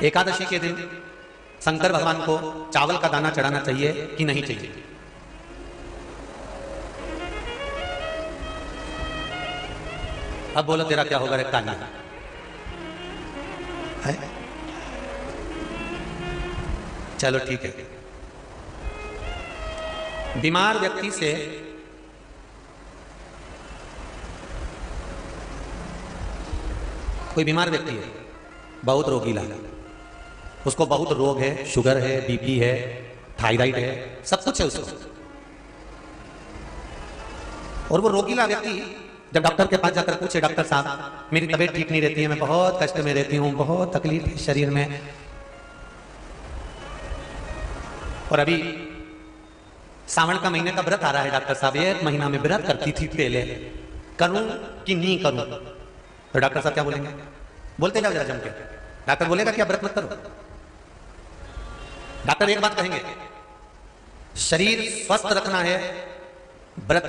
एकादशी के दिन शंकर भगवान को चावल का दाना चढ़ाना चाहिए कि नहीं चाहिए? अब बोलो तेरा क्या होगा रे काली है? चलो ठीक है। बीमार व्यक्ति से कोई बीमार व्यक्ति है, बहुत रोगीला है, उसको बहुत रोग है, शुगर है, बीपी है, थायराइड है, सब कुछ है उसको। और वो रोगीला व्यक्ति जब डॉक्टर के पास जाकर पूछे, डॉक्टर साहब मेरी तबीयत ठीक नहीं रहती है, मैं बहुत कष्ट में रहती हूँ, बहुत तकलीफ है शरीर में, और अभी सावन का महीने का व्रत आ रहा है डॉक्टर साहब, एक महीना में व्रत करती थी पहले, करूं कि नहीं करूं? तो डॉक्टर साहब क्या बोलेंगे? बोलते जाओ जरा जम के। डॉक्टर बोलेगा कि आप व्रत मत करो। डॉक्टर एक बात कहेंगे, शरीर स्वस्थ रखना है, व्रत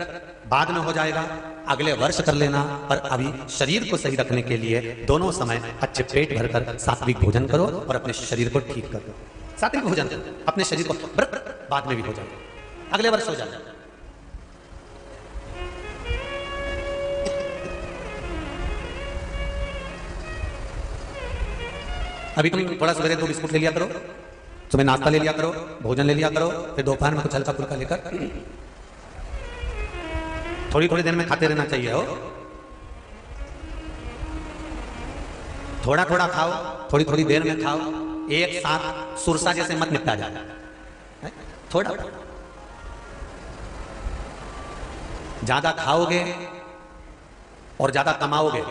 बाद में हो जाएगा, अगले वर्ष कर लेना, पर अभी शरीर को सही रखने के लिए दोनों समय अच्छे पेट भरकर सात्विक भोजन करो और अपने शरीर को ठीक करो। सात्विक भोजन करो, अपने शरीर को, व्रत बाद में भी हो जाएगा, अगले वर्ष हो जाएगा। अभी तुम थोड़ा सवेरे 2 बिस्कुट ले लिया करो, सुबह नाश्ता ले लिया करो, भोजन ले लिया करो, फिर दोपहर में कुछ हल्का फुल्का लेकर थोड़ी थोड़ी देर में खाते रहना चाहिए हो। थोड़ा थोड़ा खाओ, थोड़ी थोड़ी देर में खाओ, एक साथ सुरसा जैसे मत निपटा जाए। थोड़ा ज्यादा खाओगे और ज्यादा कमाओगे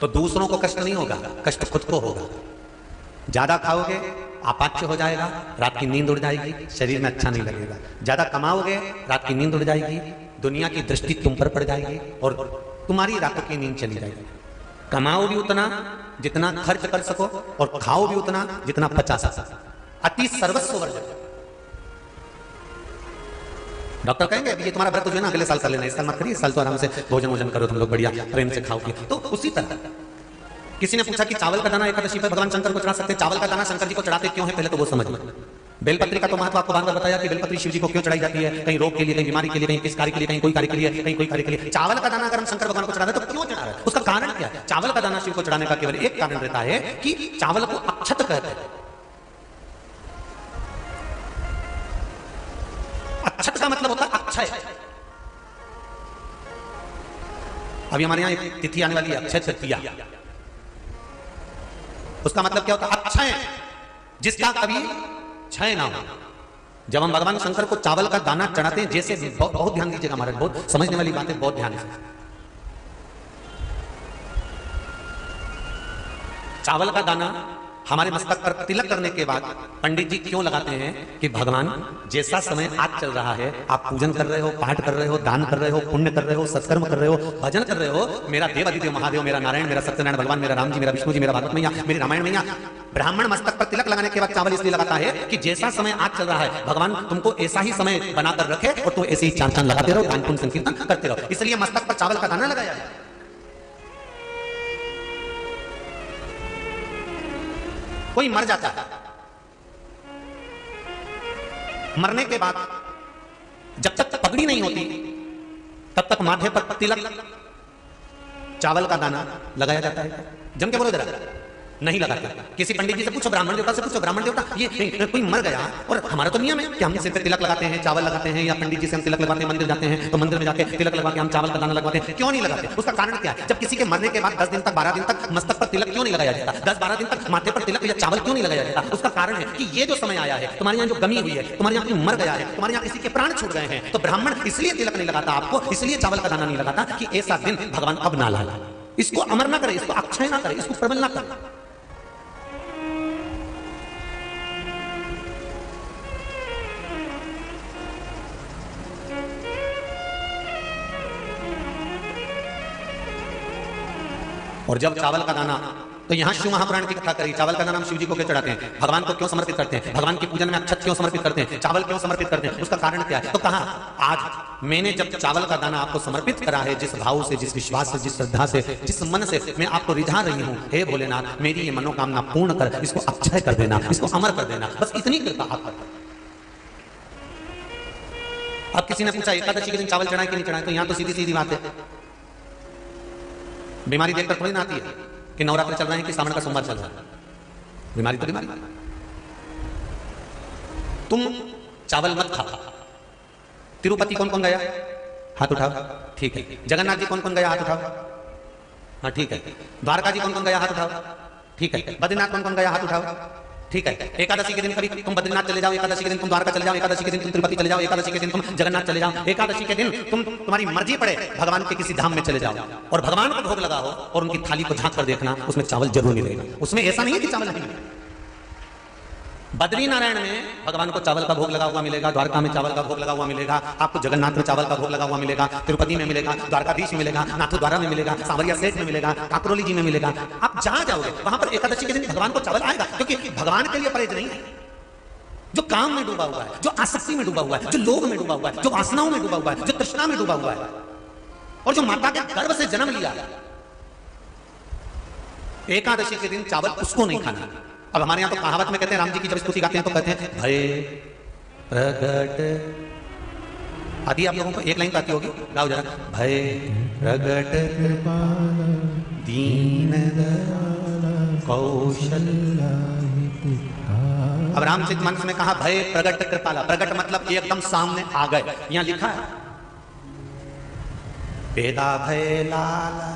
तो दूसरों को कष्ट नहीं होगा, कष्ट खुद को होगा। ज्यादा खाओगे अपाच्य हो जाएगा, रात की नींद उड़ जाएगी, शरीर में अच्छा नहीं लगेगा। ज्यादा कमाओगे, रात की नींद उड़ जाएगी, दुनिया की दृष्टि तुम पर पड़ जाएगी और तुम्हारी रातों की नींद चली जाएगी। कमाओ भी उतना जितना खर्च कर सको और खाओ भी उतना जितना पचा सको। अति सर्वस्व वर्जन। डॉक्टर कहेंगे ये तुम्हारा व्रत जो है ना अगले साल कर लेना, इस साल मत करिए, इस साल तो आराम से भोजन वोजन करो, तुम लोग बढ़िया प्रेम से खाओ पियो। तो उसी तरह किसी ने पूछा कि चावल का दाना एकादशी पर भगवान शंकर को चढ़ा सकते हैं, चावल का दाना शंकर जी को चढ़ाते क्यों है, पहले तो वो समझ लो। बेलपत्री का तो महत्व आपको बार बार बताया कि बेलपत्री शिव जी को क्यों चढ़ाई जाती है, कहीं रोग के लिए, कहीं बीमारी के लिए, कहीं किस कार्य के लिए, कहीं कोई कार्य के लिए, कहीं कोई कार्य के लिए। चावल का दाना अगर हम शंकर भगवान को चढ़ा रहे तो क्यों चढ़ा रहे हैं, उसका कारण क्या है? चावल का दाना शिव को चढ़ाने का केवल एक कारण रहता है कि चावल को अक्षत कहते हैं। अक्षत का मतलब होता है अक्षय। अभी हमारे यहां एक तिथि आने वाली है, अक्षय तृतीया। उसका मतलब क्या होता है? अक्षय, जिसका कभी क्षय ना हो। जब हम भगवान शंकर को चावल का दाना चढ़ाते हैं, जैसे बहुत ध्यान दीजिएगा महाराज, बहुत समझने वाली बात है, बहुत ध्यान से। चावल का दाना हमारे मस्तक पर तिलक करने के बाद पंडित जी क्यों लगाते हैं कि भगवान जैसा समय आज चल रहा है, आप पूजन कर रहे हो, पाठ कर रहे हो, दान कर रहे हो, पुण्य कर रहे हो, सत्कर्म कर रहे हो, भजन कर रहे हो, मेरा देव अधिदेव महादेव, मेरा नारायण, मेरा सत्यनारायण भगवान, मेरा राम जी, मेरा विष्णु जी, मेरा भागवत मैया, मेरी रामायण मैया। ब्राह्मण मस्तक पर तिलक लगाने के बाद चावल इसलिए लगाता है कि जैसा समय आज चल रहा है, भगवान तुमको ऐसा ही समय बनाकर रखे और तुम ऐसे ही चांद चांद लगाते रहो, दान पुण्य संकीर्तन करते रहो, इसलिए मस्तक पर चावल का दाना लगाया है। कोई मर जाता है, मरने के बाद जब तक पगड़ी नहीं होती तब तक माथे पर तिलक, चावल का दाना लगाया जाता है। जम के बोलो जरा, नहीं लगाते। किसी पंडित जी से पूछो, ब्राह्मण देवता से पूछो, ब्राह्मण देवता ये कोई मर गया और हमारा तो नियम है कि हम सिर पे तिलक लगाते हैं, चावल लगाते हैं, या पंडित जी से हम तिलक लगाते हैं, मंदिर जाते हैं तो मंदिर में जाके तिलक लगा के हम चावल का दाना लगवाते हैं, क्यों नहीं लगाते? उसका कारण क्या है? जब किसी के मरने के बाद 10 दिन तक, 12 दिन तक मस्तक पर तिलक क्यों नहीं लगाया जाता? 10-12 दिन तक माथे पर तिलक या चावल क्यों नहीं लगाया जाता? उसका कारण है कि ये जो समय आया है, तुम्हारे यहाँ जो गमी हुई है, तुम्हारे यहाँ मर गया है, तुम्हारे यहाँ किसी के प्राण छूट गए हैं, तो ब्राह्मण इसलिए तिलक नहीं लगाता आपको, इसलिए चावल का दाना नहीं लगाता कि ऐसा दिन भगवान अब ना लाए, इसको अमर ना करे, इसको अक्षय ना करे, इसको प्रबल ना करे। और जब चावल का दाना तो यहाँ शिव महापुराण की कथा करी, चावल का दाना हम शिव जी को क्यों चढ़ाते हैं, भगवान को क्यों समर्पित करते हैं, भगवान की पूजन में अक्षत क्यों समर्पित करते हैं, चावल क्यों समर्पित करते हैं, उसका कारण क्या है। तो कहा आज मैंने जब चावल का दाना आपको समर्पित करा है, जिस भाव से, जिस विश्वास से, जिस श्रद्धा से, जिस मन से मैं आपको रिझा रही हूं, हे भोलेनाथ मेरी ये मनोकामना पूर्ण कर, इसको अक्षय कर देना, इसको अमर कर देना, बस इतनी कृपा आप कर। अब किसी ने पूछा एकादशी के दिन चावल चढ़ाए कि नहीं चढ़ाए, तो यहां तो सीधी सीधी बात है, बीमारी देखकर थोड़ी ना आती है कि नवरात्र चल रहे हैं कि सावन का सोमवार चल रहा है, बीमारी तो बीमारी। तुम चावल मत खा। तिरुपति कौन कौन गया, हाथ उठाओ, ठीक है। जगन्नाथ जी कौन कौन गया, हाथ उठाओ, हाँ ठीक है। द्वारका जी कौन कौन गया, हाथ उठाओ, ठीक है। बद्रीनाथ कौन कौन गया, हाथ उठाओ, ठीक है। एकादशी के दिन कभी तुम बद्रीनाथ चले जाओ, एकादशी के दिन तुम द्वारका चले जाओ, एकादशी के दिन तुम तिरुपति चले जाओ, एकादशी के दिन तुम जगन्नाथ चले जाओ, एकादशी के दिन तुम्हारी मर्जी पड़े भगवान के किसी धाम में चले जाओ और भगवान को भोग लगाओ और उनकी थाली को झांक कर देखना, उसमें चावल जरूर मिलेगा। उसमें ऐसा नहीं है कि चावल नहीं। बद्री नारायण में भगवान को चावल का भोग लगा हुआ मिलेगा, द्वारका में चावल का भोग लगा हुआ मिलेगा, आपको जगन्नाथ में चावल का भोग लगा हुआ मिलेगा, तिरुपति में मिलेगा, द्वारकाधीश में मिलेगा, नाथद्वारा में मिलेगा, सांवरिया सेठ में मिलेगा, काकरोली जी में मिलेगा। आप जहां जाओगे वहां पर एकादशी के दिन भगवान को चावल आएगा, क्योंकि भगवान के लिए परहेज नहीं है। जो काम में डूबा हुआ है, जो आसक्ति में डूबा हुआ है, जो लोभ में डूबा हुआ है, जो वासनाओं में डूबा हुआ है, जो तृष्णा में डूबा हुआ है, और जो माता के गर्भ से जन्म लिया, एकादशी के दिन चावल उसको नहीं खाना। अब हमारे यहां तो कहावत में कहते हैं, राम जी की जब स्तुति गाते हैं तो कहते हैं भय प्रगट आदि। आप लोगों को एक लाइन तो आती होगी, गाओ जरा। भय प्रगट दीन कौशल। अब रामचरितमानस में कहा भय प्रगट कृपाला। प्रगट मतलब एकदम सामने आ गए। यहां लिखा है पेदा भय लाला।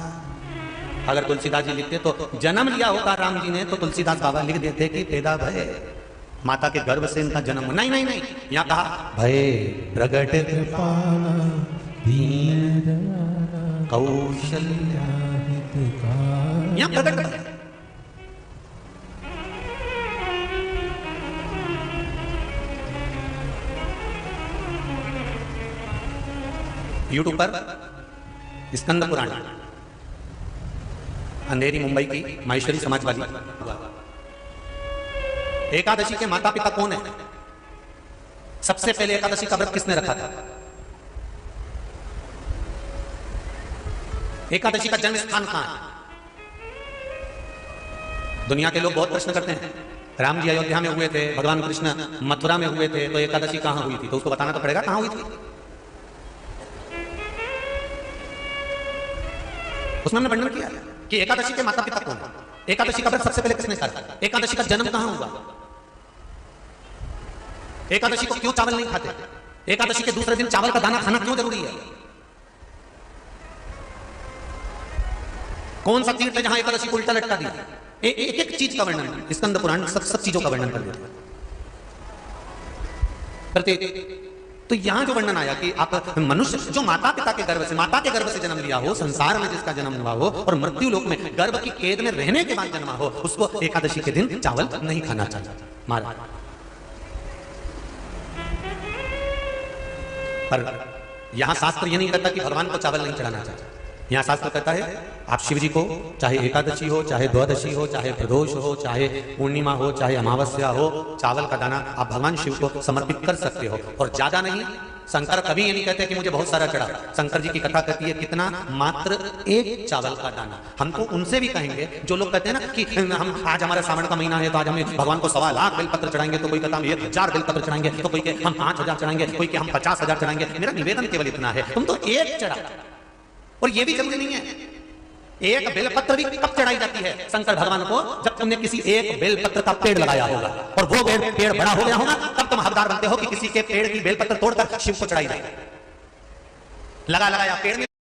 अगर तुलसीदास जी लिखते तो जन्म लिया होता राम जी ने, तो तुलसीदास बाबा लिख देते कि पेदा भय, माता के गर्भ से इनका जन्म। नहीं नहीं नहीं, यहां कहा भय प्रगट कृपाला दीन कौशल्या। यहां प्रगट यूट्यूब पर स्कंद पुराण, अंधेरी मुंबई की माहेश्वरी समाजवादी। एकादशी के माता पिता कौन है? सबसे पहले एकादशी का व्रत किसने रखा था? एकादशी का जन्म स्थान कहां है? दुनिया के लोग बहुत प्रश्न करते हैं, राम जी अयोध्या में हुए थे, भगवान कृष्ण मथुरा में हुए थे, तो एकादशी कहां हुई थी? तो उसको बताना तो पड़ेगा कहां हुई थी। उसमें हमने वर्णन किया कि एकादशी के माता पिता कौन है, एकादशी का व्रत सबसे पहले किसने करा, एकादशी का जन्म कहां हुआ, एकादशी को क्यों चावल नहीं खाते, एकादशी के दूसरे दिन चावल का दाना खाना क्यों जरूरी है, कौन सा तीर्थ है जहां एकादशी को उल्टा लटका दिया। एक एक चीज का वर्णन स्कंद पुराण सब चीजों का वर्णन कर देता है। तो यहां जो वर्णन आया कि आप मनुष्य जो माता पिता के गर्भ से, माता के गर्भ से जन्म लिया हो, संसार में जिसका जन्म हुआ हो और मृत्यु लोक में गर्भ की कैद में रहने के बाद जन्मा हो, उसको एकादशी के दिन चावल नहीं खाना चाहिए। मारा पर यहां शास्त्र यह नहीं कहता कि भगवान को चावल नहीं चढ़ाना चाहिए। यहां शास्त्र कहता है आप शिव जी को चाहे एकादशी हो, चाहे द्वादशी हो, चाहे प्रदोष हो, चाहे पूर्णिमा हो, चाहे अमावस्या हो, चावल का दाना आप भगवान शिव को समर्पित कर सकते हो, और ज्यादा नहीं। शंकर कभी ये नहीं कहते कि मुझे बहुत सारा चढ़ा। शंकर जी की कथा कहती है कितना, मात्र एक चावल का दाना। हम तो उनसे भी कहेंगे जो लोग कहते हैं ना कि हम आज हमारा सावन का महीना है तो आज हम भगवान को 1.25 लाख बेलपत्र चढ़ाएंगे, तो कोई कहता हम 1000 बेलपत्र चढ़ाएंगे, तो कोई हम 5000 चढ़ाएंगे, कोई के हम 50,000 चढ़ाएंगे। मेरा निवेदन केवल इतना है, तुम तो एक चढ़ा। और यह भी जरूरी नहीं है एक बेलपत्र भी कब चढ़ाई जाती है शंकर भगवान को, जब तुमने किसी एक बेलपत्र का पेड़ लगाया होगा और वो पेड़ बड़ा हो गया होगा, तब तुम हकदार बनते हो कि किसी के पेड़ की बेलपत्र तोड़कर शिव को चढ़ाई जाए। लगाया पेड़ में